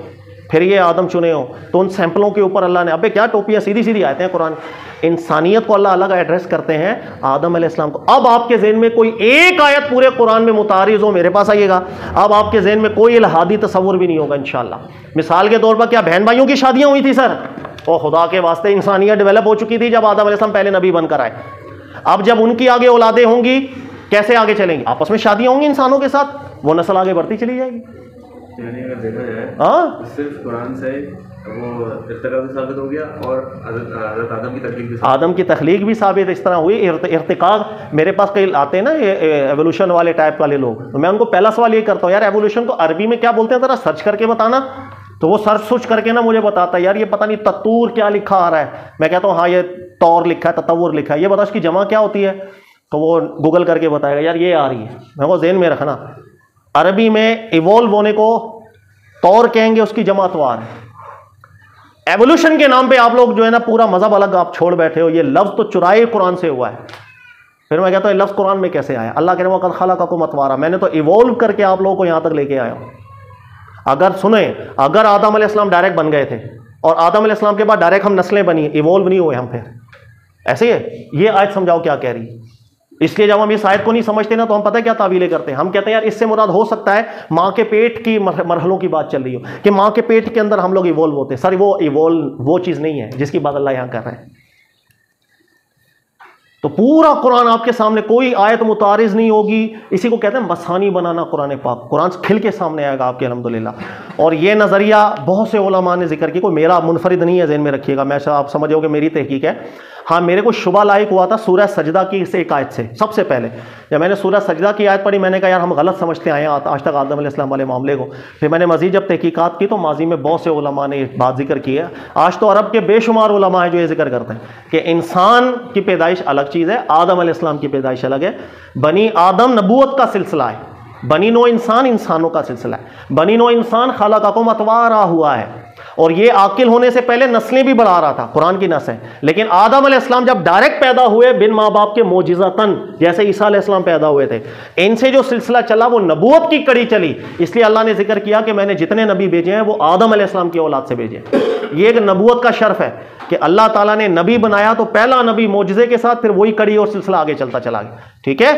फिर ये आदम चुने हो, तो उन सैंपलों के ऊपर अल्लाह ने, अबे क्या टोपियाँ, सीधी सीधी आयतें हैं कुरान। इंसानियत को अल्लाह अलग एड्रेस करते हैं, आदम अलैहिस्सलाम को। अब आपके ज़हन में कोई एक आयत पूरे कुरान में मुतारिज़ हो, मेरे पास आइएगा, अब आपके ज़हन में कोई इल्हादी तसव्वुर भी नहीं होगा इंशाअल्लाह। मिसाल के तौर पर क्या बहन भाइयों की शादियाँ हुई थी सर? और खुदा के वास्ते इंसानियत डेवलप हो चुकी थी जब आदम अलैहिस्सलाम पहले नबी बनकर आए। अब जब उनकी आगे औलादें होंगी, कैसे आगे चलेंगी? आपस में शादियाँ होंगी इंसानों के साथ, वो नस्ल आगे बढ़ती चली जाएगी। यानी अगर देखा जाए हाँ, सिर्फ कुरान से वो इर्तिका भी साबित हो गया और हज़रत आदम की तख्लीक भी आदम की तख्लीक भी साबित इस तरह हुई। इर्तिका मेरे पास कई आते हैं ना ये एवोल्यूशन वाले टाइप वाले लोग, तो मैं उनको पहला सवाल ये करता हूँ, यार एवोल्यूशन को अरबी में क्या बोलते हैं, जरा सर्च करके बताना। तो वो सर्च करके ना मुझे बताता है, यार ये पता नहीं ततूर क्या लिखा आ रहा है। मैं कहता हूँ हाँ ये तौर लिखा है, ततव्वुर लिखा है, ये बता इसकी जमा क्या होती है। तो वो गूगल करके बताएगा, यार ये आ रही है। मैं वो ज़हन में रखना, अरबी में इवॉल्व होने को तौर कहेंगे, उसकी जमा तवार है। एवोल्यूशन के नाम पे आप लोग जो है ना पूरा मजहब अलग आप छोड़ बैठे हो। ये लफ्ज़ तो चुराए कुरान से हुआ है। फिर मैं कहता हूँ लफ्ज़ कुरान में कैसे आया। अल्लाह कह रहे वक़द खलक़कुम अतवारा, मैंने तो इवॉल्व करके आप लोगों को यहाँ तक लेके आया हूँ। अगर सुने, अगर आदम अलैहिस्सलाम डायरेक्ट बन गए थे और आदम अलैहिस्सलाम के बाद डायरेक्ट हम नस्लें बनी, इवॉल्व नहीं हुए हम, फिर ऐसे है। ये आयत समझाओ क्या कह रही है। इसलिए जब हम इस आयत को नहीं समझते ना तो हम पता है क्या तावीलें करते हैं। हम कहते हैं यार इससे मुराद हो सकता है माँ के पेट की मरहलों की बात चल रही हो, कि माँ के पेट के अंदर हम लोग इवॉल्व होते हैं। सर वो इवॉल्व वो चीज़ नहीं है जिसकी बात अल्लाह यहाँ कर रहे हैं। तो पूरा कुरान आपके सामने, कोई आयत मुतारिज नहीं होगी। इसी को कहते हैं मसानी बनाना कुरान पाक। कुरान खिल के सामने आएगा आपके अल्हम्दुलिल्लाह। और ये नज़रिया बहुत से उलमा ने जिक्र किया, कोई मेरा मुनफरिद नहीं है, ज़हन में रखिएगा। मैं आप समझोगे मेरी तहकीक है। हाँ, मेरे को शुबा लायक हुआ था सूरह सजदा की इस एक आयत से। सबसे पहले जब मैंने सूरह सजदा की आयत पढ़ी, मैंने कहा यार हम गलत समझते आए हैं आज तक आदम अलैहिस्सलाम वाले मामले को। फिर मैंने मज़ीद जब तहकीकात की तो माजी में बहुत से उलमा ने बात जिक्र की है। आज तो अरब के बेशुमार उलमा है जो ये जिक्र करते हैं कि इंसान की पैदाइश अलग चीज़ है, आदम अलैहिस्सलाम की पैदाइश अलग है। बनी आदम नबूवत का सिलसिला है, बनी नो इंसान इंसानों का सिलसिला है। बनी नो इंसान खलक़कुम अतवारा हुआ है, और ये आकिल होने से पहले नस्लें भी बढ़ा रहा था, कुरान की नस है। लेकिन आदम अलैहिस्सलाम जब डायरेक्ट पैदा हुए बिन माँ बाप के, मोजिज़तन, जैसे ईसा अलैहिस्सलाम पैदा हुए थे, इनसे जो सिलसिला चला वो नबूवत की कड़ी चली। इसलिए अल्लाह ने जिक्र किया कि मैंने जितने नबी भेजे हैं वो आदम अलैहिस्सलाम की औलाद से भेजे। ये एक नबूवत का शर्फ है कि अल्लाह ताला ने नबी बनाया तो पहला नबी मोजिज़े के साथ, फिर वही कड़ी और सिलसिला आगे चलता चला गया। ठीक है,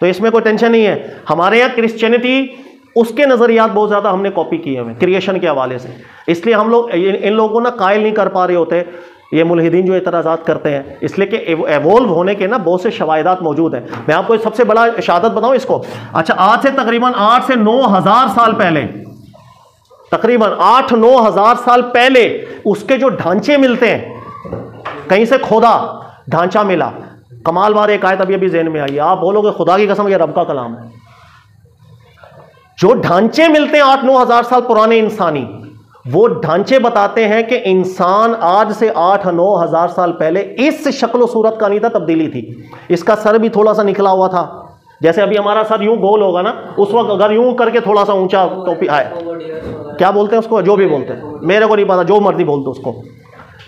तो इसमें कोई टेंशन नहीं है। हमारे यहाँ क्रिश्चियनिटी उसके नज़रियात बहुत ज़्यादा हमने कॉपी किए हुए क्रिएशन के हवाले से। इसलिए हम लोग इन लोगों को ना कायल नहीं कर पा रहे होते, ये मुल्हिदीन जो एतराज़ात करते हैं, इसलिए कि एवोल्व होने के ना बहुत से शवाहिदात मौजूद हैं। मैं आपको सबसे बड़ा शहादत बताऊं इसको। अच्छा, आज से तकरीबन 8 से 9 हज़ार साल पहले, तकरीबन 8-9 हज़ार साल पहले उसके जो ढांचे मिलते हैं, कहीं से खोदा ढांचा मिला। कमाल वार एक आयत अभी ज़हन में आई, आप बोलोगे खुदा की कसम ये रब का कलाम है। जो ढांचे मिलते हैं 8-9 हज़ार साल पुराने इंसानी, वो ढांचे बताते हैं कि इंसान आज से 8-9 हज़ार साल पहले इस शक्ल सूरत का नहीं था, तब्दीली थी। इसका सर भी थोड़ा सा निकला हुआ था, जैसे अभी हमारा सर यूं गोल होगा ना, उस वक्त अगर यूं करके थोड़ा सा ऊंचा टोपी आए, क्या बोलते हैं उसको, जो भी बोलते हैं, मेरे को नहीं पता, जो मर्जी बोलते उसको।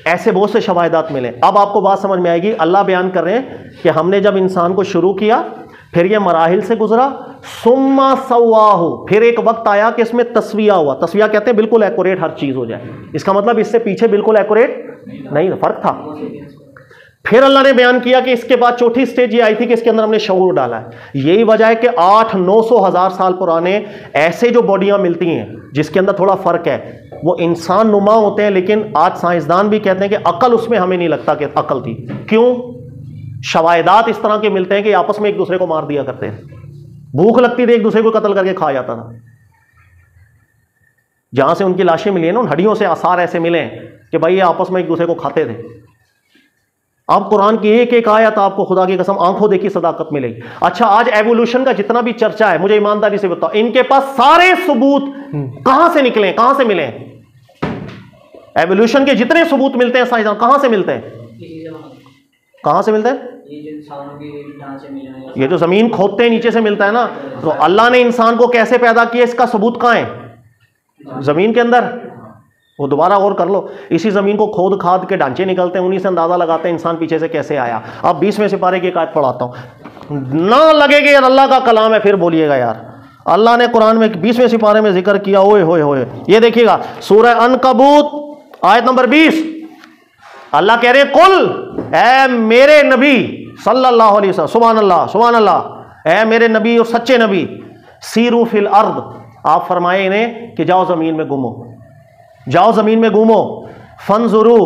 ऐसे बहुत से शवाहिदात मिले। अब आपको बात समझ में आएगी। अल्लाह बयान कर रहे हैं कि हमने जब इंसान को शुरू किया, फिर ये मराहिल से गुजरा, सुम्मा सव्वाहु, फिर एक वक्त आया कि इसमें तस्विया हुआ। तस्विया कहते हैं बिल्कुल एक्यूरेट हर चीज हो जाए। इसका मतलब इससे पीछे बिल्कुल एक्यूरेट नहीं, फर्क था। फिर अल्लाह ने बयान किया कि इसके बाद चौथी स्टेज ये आई थी कि इसके अंदर हमने शऊर डाला है। यही वजह है कि 800-900 हज़ार साल पुराने ऐसे जो बॉडियां मिलती हैं जिसके अंदर थोड़ा फर्क है, वो इंसान नुमा होते हैं, लेकिन आज साइंसदान भी कहते हैं कि अकल उसमें हमें नहीं लगता कि अकल थी। क्यों? शवाहिदात इस तरह के मिलते हैं कि आपस में एक दूसरे को मार दिया करते हैं, भूख लगती थी एक दूसरे को कत्ल करके खा जाता था। जहां से उनकी लाशें मिली है ना, उन हड्डियों से आसार ऐसे मिले कि भाई ये आपस में एक दूसरे को खाते थे। अब कुरान की एक एक आयत आपको खुदा की कसम आंखों देखी सदाकत मिलेगी। अच्छा, आज एवोल्यूशन का जितना भी चर्चा है, मुझे ईमानदारी से बताओ, इनके पास सारे सबूत कहां से निकले, कहां से मिले? एवोल्यूशन के जितने सबूत मिलते हैं साइंसदान, कहां से मिलते हैं? कहां से मिलते हैं? ये जो जमीन खोदते हैं नीचे से मिलता है ना। तो अल्लाह ने इंसान को कैसे पैदा किया, इसका सबूत कहां है? जमीन के अंदर। वो दोबारा गौर कर लो, इसी जमीन को खोद खाद के ढांचे निकलते हैं, उन्हीं से अंदाजा लगाते हैं इंसान पीछे से कैसे आया। अब 20वें सिपारे की एक आयत पढ़ाता हूं, ना लगेगा यार अल्लाह का कलाम है, फिर बोलिएगा यार अल्लाह ने कुरान में 20वें सिपारे में जिक्र किया। ओए होए होए, ये देखिएगा सूरह अनकबूत आयत नंबर 20। अल्लाह कह रहे हैं कुल ऐ मेरे नबी सल्लल्लाहु अलैहि वसल्लम, सुभान अल्लाह सुभान अल्लाह, ऐ मेरे नबी और सच्चे नबी, सीरू फिल अर्द, आप फरमाए इन्हें कि जाओ जमीन में घूमो, जाओ जमीन में घूमो, फंजुरू,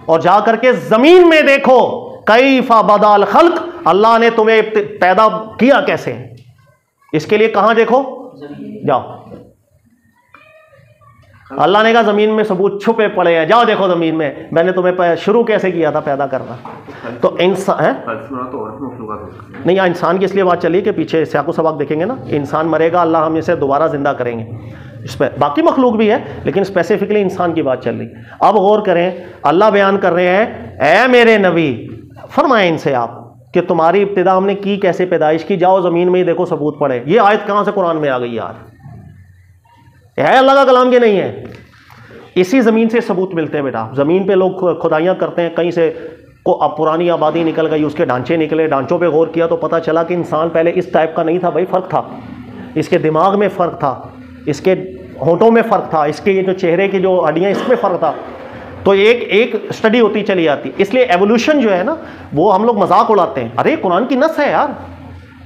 और जा करके जमीन में देखो, कैफा बदाल खल्क, अल्लाह ने तुम्हें पैदा किया कैसे। इसके लिए कहां देखो? जाओ। अल्लाह ने कहा ज़मीन में सबूत छुपे पड़े हैं, जाओ देखो ज़मीन में मैंने तुम्हें शुरू कैसे किया था पैदा करना। तो इंसान है नहीं, इंसान की इसलिए बात चली कि पीछे सियाको सबाक देखेंगे ना, इंसान मरेगा, अल्लाह हम इसे दोबारा जिंदा करेंगे, इस पर बाकी मखलूक भी है लेकिन स्पेसिफिकली इंसान की बात चल रही। अब गौर करें, अल्लाह बयान कर रहे हैं, ऐ मेरे नबी फरमाएं इनसे आप कि तुम्हारी इब्तिदा हमने की कैसे, पैदाइश की, जाओ ज़मीन में ही देखो सबूत पड़े। ये आयत कहाँ से कुरान में आ गई यार? है अल्लाह का कलाम के नहीं है? इसी ज़मीन से सबूत मिलते हैं बेटा। ज़मीन पे लोग खुदाइयाँ करते हैं, कहीं से को अब पुरानी आबादी निकल गई, उसके ढांचे निकले, ढांचों पे गौर किया तो पता चला कि इंसान पहले इस टाइप का नहीं था भाई, फ़र्क था, इसके दिमाग में फ़र्क था, इसके होंठों में फ़र्क था, इसके ये जो चेहरे की जो हड्डियाँ इसमें फ़र्क था। तो एक स्टडी होती चली जाती। इसलिए एवोल्यूशन जो है ना, वो हम लोग मजाक उड़ाते हैं, अरे कुरान की नस है यार।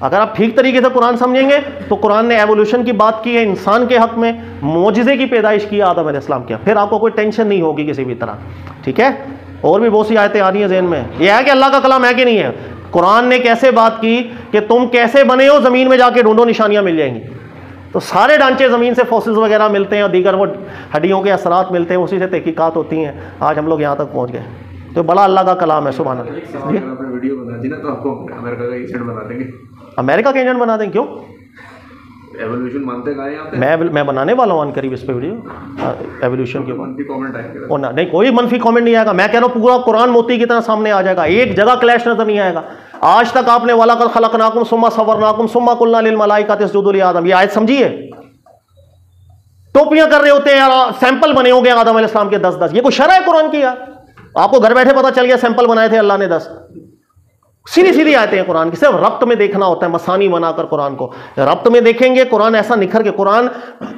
अगर आप ठीक तरीके से कुरान समझेंगे तो कुरान ने एवोल्यूशन की बात की है, इंसान के हक में मोजिज़े की पैदाइश की आदम अलैहिस्सलाम की, फिर आपको कोई टेंशन नहीं होगी किसी भी तरह, ठीक है। और भी बहुत सी आयतें आ रही हैं ज़हन में। यह है कि अल्लाह का कलाम है कि नहीं है? कुरान ने कैसे बात की कि तुम कैसे बने हो, ज़मीन में जाके ढूंढो निशानियाँ मिल जाएंगी। तो सारे ढांचे ज़मीन से फॉसिल्स वगैरह मिलते हैं और दीगर वो हड्डियों के असरात मिलते हैं, उसी से तहकीकात होती हैं। आज हम लोग यहाँ तक पहुँच गए, तो बड़ा अल्लाह का कलाम है। सुभान अल्लाह। वीडियो बना दी ना तो आपको अमेरिका का एजेंट बना देंगे। अमेरिका के एजेंट बना दें? क्यों? एवोल्यूशन मानते हैं यहाँ पे? मैं बनाने वाला हूँ करीब इस पे वीडियो एवोल्यूशन के मनफी कमेंट आएंगे और ना, नहीं कोई मनफी कमेंट नहीं आएगा। मैं कह रहा हूँ पूरा कुरान मोती की तरह सामने आ जाएगा, एक जगह क्लैश नजर नहीं आएगा। आज तक आपने वलक़द खलक़नाकुम सुम्मा सव्वरनाकुम सुम्मा कुल्ना लिल मलाइकति इसजुदू लि आदम, ये आयत समझिए। टोपियां कर रहे होते हैं यार, सैंपल बने होंगे आदम अलैहिस्सलाम के 10-10, ये कोई शरअ है कुरान की यार? आपको घर बैठे पता चल गया सैंपल बनाए थे अल्लाह ने 10। सीधी सीधी आयतें हैं कुरान की, सिर्फ रब्त में देखना होता है, मसानी बनाकर कुरान को रब्त में देखेंगे, कुरान ऐसा निखर के, कुरान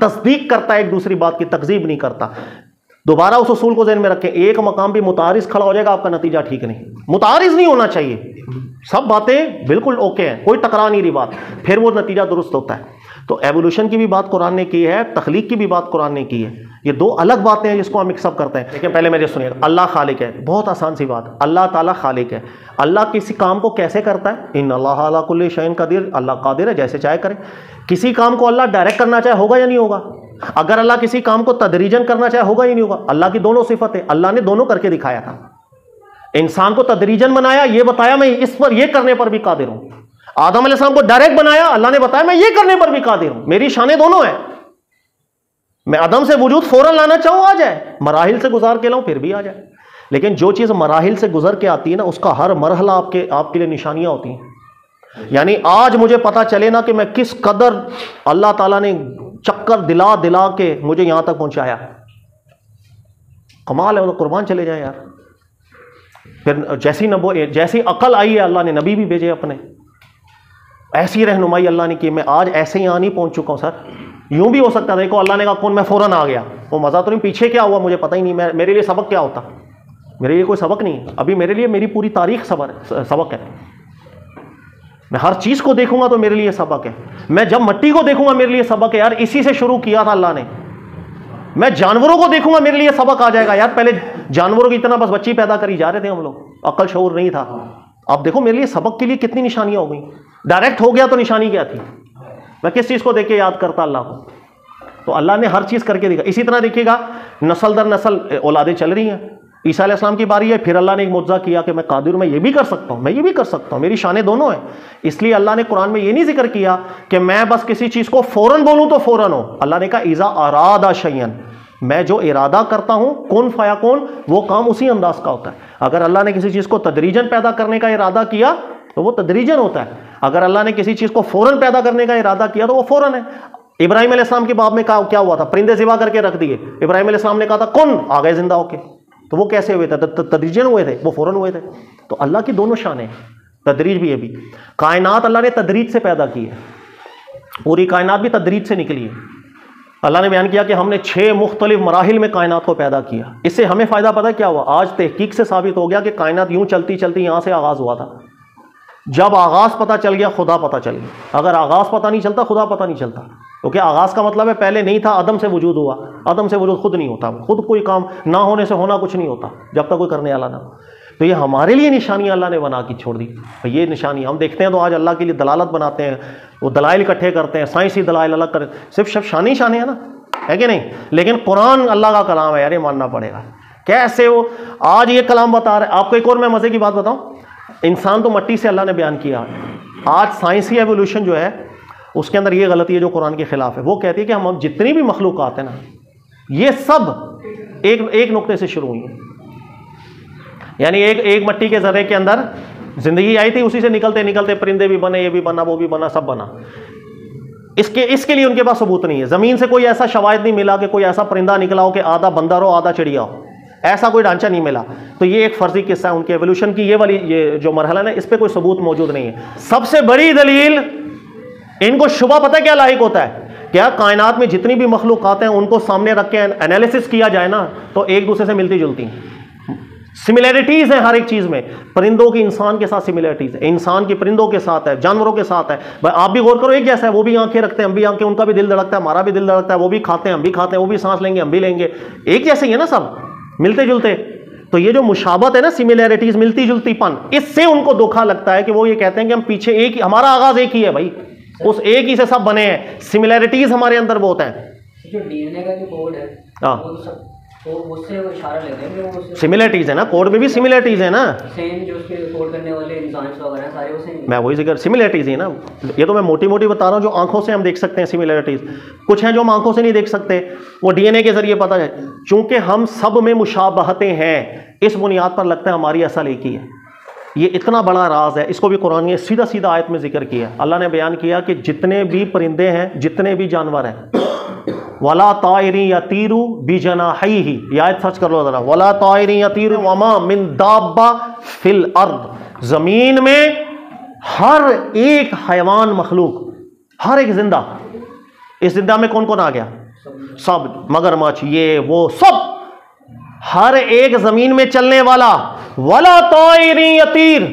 तस्दीक करता है एक दूसरी बात की, तकजीब नहीं करता। दोबारा उस उसूल को ज़हन में रखें, एक मकाम भी मुतारिज खड़ा हो जाएगा, आपका नतीजा ठीक नहीं। मुतारिज नहीं होना चाहिए, सब बातें बिल्कुल ओके हैं, कोई टकरा नहीं रही बात, फिर वो नतीजा दुरुस्त होता है। तो एवोल्यूशन की भी बात कुरान ने की है, तख्लीक की भी बात कुरान ने की है। ये दो अलग बातें हैं जिसको हम मिक्सअप करते हैं। लेकिन पहले मेरे सुनिए, अल्लाह खालिक है, बहुत आसान सी बात, अल्लाह ताला खालिक है। अल्लाह किसी काम को कैसे करता है? इन्नल्लाह अला कुल्ली शैइन कदीर, अल्लाह कादिर है, जैसे चाहे करे। किसी काम को अल्लाह डायरेक्ट करना चाहे होगा या नहीं होगा? अगर अल्लाह किसी काम को तदरीजन करना चाहे होगा या नहीं होगा? अल्लाह की दोनों सिफत है, अल्लाह ने दोनों करके दिखाया था। इंसान को तदरीजन बनाया, ये बताया मैं इस पर ये करने पर भी कादिर हूं। आदम अलैहिस्सलाम को डायरेक्ट बनाया, अल्लाह ने बताया मैं ये करने पर भी कादिर हूं। मेरी शानें दोनों हैं, मैं अदम से वजूद फौरन लाना चाहूं आ जाए, मराहिल से गुजार के लाऊं फिर भी आ जाए। लेकिन जो चीज़ मराहिल से गुजर के आती है ना, उसका हर मरहला आपके लिए निशानियां होती हैं। यानी आज मुझे पता चले ना कि मैं किस कदर अल्लाह ताला ने चक्कर दिला दिला के मुझे यहां तक पहुंचाया, कमाल है, वो तो कुर्बान चले जाए यार। फिर जैसी अकल आई है, अल्लाह ने नबी भी भेजे अपने, ऐसी रहनुमाई अल्लाह ने की। मैं आज ऐसे यहाँ नहीं पहुंच चुका हूँ सर। यूं भी हो सकता था, देखो अल्लाह ने कहा कौन, मैं फौरन आ गया, वो मज़ा तो नहीं, पीछे क्या हुआ मुझे पता ही नहीं, मेरे लिए सबक क्या होता? मेरे लिए कोई सबक नहीं है अभी, मेरे लिए मेरी पूरी तारीख सबक है। मैं हर चीज़ को देखूंगा तो मेरे लिए सबक है, मैं जब मिट्टी को देखूंगा मेरे लिए सबक है यार, इसी से शुरू किया था अल्लाह ने। मैं जानवरों को देखूंगा मेरे लिए सबक आ जाएगा यार, पहले जानवरों की इतना बस बच्ची पैदा करी जा रहे थे हम लोग, अक्ल शऊर नहीं था। अब देखो मेरे लिए सबक के लिए कितनी निशानियां हो गई। डायरेक्ट हो गया तो निशानी क्या थी? मैं किस चीज़ को देख के याद करता अल्लाह को? तो अल्लाह ने हर चीज़ करके दिखा। इसी तरह देखिएगा, नस्ल दर नस्ल औलादें चल रही हैं। ईसा अलैहिस्सलाम की बारी है, फिर अल्लाह ने एक मुआज़ा किया कि मैं कादिर, मैं ये भी कर सकता हूँ, मैं ये भी कर सकता हूँ, मेरी शानें दोनों हैं। इसलिए अल्लाह ने कुरान में ये नहीं जिक्र किया कि मैं बस किसी चीज़ को फ़ौरन बोलूँ तो फ़ौरन हो। अल्लाह ने कहा इज़ा अरादा शय्यन, मैं जो इरादा करता हूँ, कुन फयाकुन, वो काम उसी अंदाज का होता है। अगर अल्लाह ने किसी चीज़ को तदरीजन पैदा करने का इरादा किया तो वो तदरीजन होता है। अगर अल्लाह ने किसी चीज़ को फ़ौरन पैदा करने का इरादा किया तो वो फ़ौरन है। इब्राहिम अलैहिस्सलाम के बाब में क्या हुआ था? परिंदे ज़िबा करके रख दिए, इब्राहिम अलैहिस्सलाम ने कहा था कुन, आ गए जिंदा होके। तो वो कैसे हुए थे? तदरीजन हुए थे, वो फ़ौरन हुए थे। तो अल्लाह की दोनों शानें हैं, तदरीज भी है भी। कायनात अल्लाह ने तदरीज से पैदा की है, पूरी कायनात भी तदरीज से निकली है। अल्लाह ने बयान किया कि हमने 6 मुख्तलिफ मराहिल में कायनात को पैदा किया। इससे हमें फ़ायदा पता क्या हुआ? आज तहकीक से साबित हो गया कि कायनात यूं चलती चलती यहाँ से आगाज़ हुआ था। जब आगाज़ पता चल गया, खुदा पता चल गया। अगर आगाज़ पता नहीं चलता, खुदा पता नहीं चलता। क्योंकि आगाज़ का मतलब है पहले नहीं था, अदम से वजूद हुआ। अदम से वजूद खुद नहीं होता, खुद कोई काम ना होने से होना कुछ नहीं होता जब तक कोई करने वाला ना। तो ये हमारे लिए निशानियाँ अल्लाह ने बना के छोड़ दी। ये निशानी हम देखते हैं तो आज अल्लाह के लिए दलालत बनाते हैं, वो दलाइल इकट्ठे करते हैं, साइंसी दलाइल अलग कर, सिर्फ शाने है ना। है कि नहीं? लेकिन कुरान अल्लाह का कलाम है यार, ये मानना पड़ेगा। कैसे वो आज ये कलाम बता रहे हैं आपको। एक और मैं मजे की बात बताऊं, इंसान तो मट्टी से अल्लाह ने बयान किया। आज साइंसी एवोल्यूशन जो है उसके अंदर ये गलती है जो कुरान के खिलाफ है। वो कहती है कि हम जितनी भी मखलूक़ात हैं ना, ये सब एक नुक्ते से शुरू हुई हैं। यानी एक मट्टी के जर्रे के अंदर जिंदगी आई थी, उसी से निकलते निकलते परिंदे भी बने, ये भी बना, वो भी बना, सब बना। इसके लिए उनके पास सबूत नहीं है। जमीन से कोई ऐसा शवाहिद नहीं मिला कि कोई ऐसा परिंदा निकला हो कि आधा बंदर हो आधा चिड़िया हो, ऐसा कोई ढांचा नहीं मिला। तो ये एक फर्जी किस्सा है उनके एवोल्यूशन की। ये जो मरहला है इस पर कोई सबूत मौजूद नहीं है। सबसे बड़ी दलील, इनको शुबा पता क्या लायक होता है? क्या कायनात में जितनी भी मखलूक़ात हैं उनको सामने रख के एनालिसिस किया जाए ना, तो एक दूसरे से मिलती जुलती हैं, सिमिलैरिटीज है हर एक चीज में। परिंदों की इंसान के साथ सिमिलैरिटीज है, इंसान की परिंदों के साथ है, जानवरों के साथ है। भाई आप भी गौर करो, एक जैसा है। वो भी आंखें रखते हैं, हम भी आंखें, उनका भी दिल धड़कता है, हमारा भी दिल धड़कता है, वो भी खाते हैं, हम भी खाते हैं, वो भी सांस लेंगे, हम भी लेंगे, एक जैसे ही है ना, सब मिलते जुलते। तो ये जो मुशाबत है ना, सिमिलैरिटीज, मिलती जुलतीपन, इससे उनको धोखा लगता है कि वो ये कहते हैं कि हम पीछे एक ही, हमारा आगाज एक ही है भाई, उस एक ही से सब बने हैं। सिमिलैरिटीज हमारे अंदर बहुत है। जो डीएनए का जो कोड है, हाँ, वो उससे वो इशारा लेते हैं कि वो उससे सिमिलैरिटीज है ना, कोड में भी सिमिलैरिटीज है ना। सेम जो उसके कोड करने वाले इंजाइम्स वगैरह हैं सारे उसे। मैं वही जिक्र, सिमिलैरिटीज है ना। ये तो मैं मोटी मोटी बता रहा हूँ, जो आंखों से हम देख सकते हैं सिमिलैरिटीज। कुछ हैं जो हम आंखों से नहीं देख सकते, वो डीएनए के जरिए पता है। चूंकि हम सब में मुशाबहतें हैं, इस बुनियाद पर लगता है हमारी असल एक ही है। ये इतना बड़ा राज है, इसको भी कुरान ने सीधा सीधा आयत में जिक्र किया। अल्लाह ने बयान किया कि जितने भी परिंदे हैं, जितने भी जानवर हैं, वला तायरी यतीरु बिजनाहिही, ये आयत सर्च कर लो जरा, वला तायरी यतीरु वमा मिन दाब्बा फिल अर्द, जमीन में हर एक हैवान मखलूक, हर एक जिंदा, इस जिंदा में कौन कौन आ गया? सब, मगरमच्छ, ये वो सब, हर एक जमीन में चलने वाला, वला तायरी यतीर,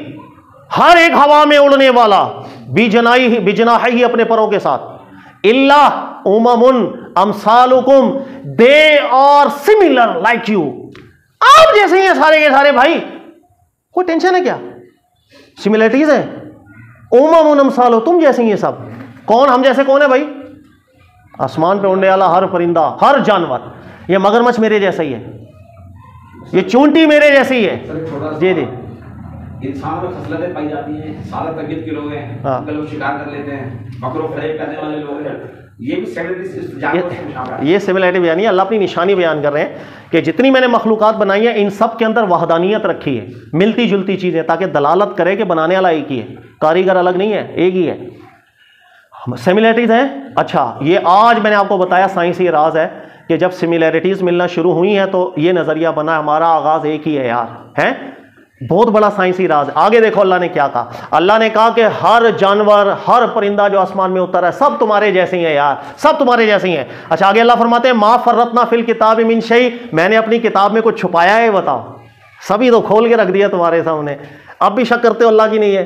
हर एक हवा में उड़ने वाला, बिजनाहिही, अपने परों के साथ, इल्ला उममुन अमसालुकुम, they are similar like you, आप जैसे ही हैं सारे के सारे भाई, कोई टेंशन है क्या? सिमिलरिटीज है। उममुन अमसालु, तुम जैसे ही हैं सब। कौन हम जैसे? कौन है भाई? आसमान पे उड़ने वाला हर परिंदा, हर जानवर। ये मगरमच्छ मेरे जैसा ही है, ये चूंटी मेरे जैसी ही है। जी जी, इंसान में खसलतें पाई जाती हैं, सारा तबीयत के लोग हैं, हाँ, लोग शिकार कर लेते हैं, बकरों फरेब करने वाले लोग हैं, ये भी सिमिलरिटी, ये सिमिलरिटी बयान, अल्लाह अपनी निशानी बयान कर रहे हैं कि जितनी मैंने मखलूक़ात बनाई है, इन सब के अंदर वहदानियत रखी है, मिलती जुलती चीजें, ताकि दलालत करे कि बनाने वाला एक ही है, कारीगर अलग नहीं है, एक ही है। सिमिलरिटीज हैं। अच्छा, ये आज मैंने आपको बताया साइंसी राज है कि जब सिमिलरिटीज मिलना शुरू हुई हैं तो ये नजरिया बना, हमारा आगाज एक ही है यार, है बहुत बड़ा साइंसी राज। आगे देखो अल्लाह ने क्या कहा। अल्लाह ने कहा कि हर जानवर, हर परिंदा जो आसमान में उतर है, सब तुम्हारे जैसे ही हैं यार, सब तुम्हारे जैसे ही हैं। अच्छा, आगे अल्लाह फरमाते हैं मा फर्रतना फिल किताब मिन शै, मैंने अपनी किताब में कुछ छुपाया है? बताओ, सभी तो खोल के रख दिया तुम्हारे सामने, अब भी शक करते हो अल्लाह की नहीं है?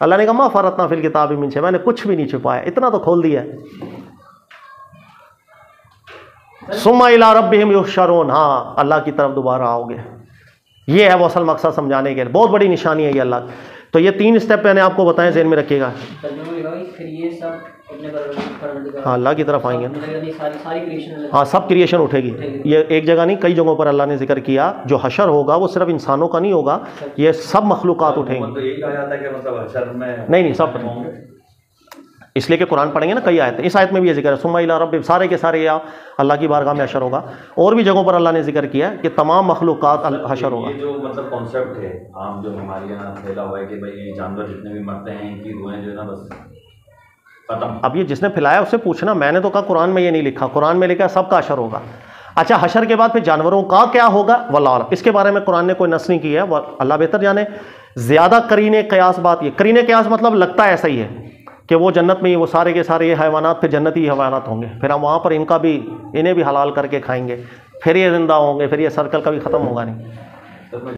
अल्लाह ने कहा मा फर्रतना फिल किताब मिन शै, मैंने कुछ भी नहीं छुपाया, इतना तो खोल दिया। सुम्मा इला रब्बिहिम युहशरून, हाँ, अल्लाह की तरफ दोबारा आओगे। ये है वो असल मकसद समझाने के लिए, बहुत बड़ी निशानी है ये अल्लाह। तो ये 3 स्टेप मैंने आपको बताएं, ज़हन में रखिएगा। हाँ, अल्लाह की तरफ आएंगे, हाँ, सब क्रिएशन उठेगी। ये एक जगह नहीं, कई जगहों पर अल्लाह ने जिक्र किया, जो हशर होगा वो सिर्फ इंसानों का नहीं होगा, ये सब मखलूक़ात उठेंगी। नहीं, सब, इसलिए कि कुरान पढ़ेंगे ना, कई आयत, इस आयत में भी ये जिक्र है, सुम्मा इला रब्बिहिम, सारे के सारे या अल्लाह की बारगाह में हशर होगा। और भी जगहों पर अल्लाह ने जिक्र किया कि तमाम मखलूक़ात हशर होगा। ये जो मतलब कॉन्सेप्ट है आम जो हमारे यहाँ फैला हुआ है कि भाई जानवर जितने भी मरते हैं इनकी रूहें जो है ना बस खत्म। अब ये जिसने फैलाया उससे पूछना, मैंने तो कहा कुरान में ये नहीं लिखा, कुरान में लिखा सबका हशर होगा। अच्छा, हशर के बाद फिर जानवरों का क्या होगा, वल्लाह आलम, इसके बारे में कुरान ने कोई नस नहीं की है, अल्लाह बेहतर जाने। ज़्यादा करीने कयास बात, ये करीने कयास मतलब लगता ऐसा ही है कि वो जन्नत में ही वो सारे के सारे ये हैवानात फिर जन्नती हैवानात होंगे, फिर हम वहाँ पर इनका भी, इन्हें भी हलाल करके खाएंगे, फिर ये जिंदा होंगे, फिर ये सर्कल कभी ख़त्म होगा नहीं।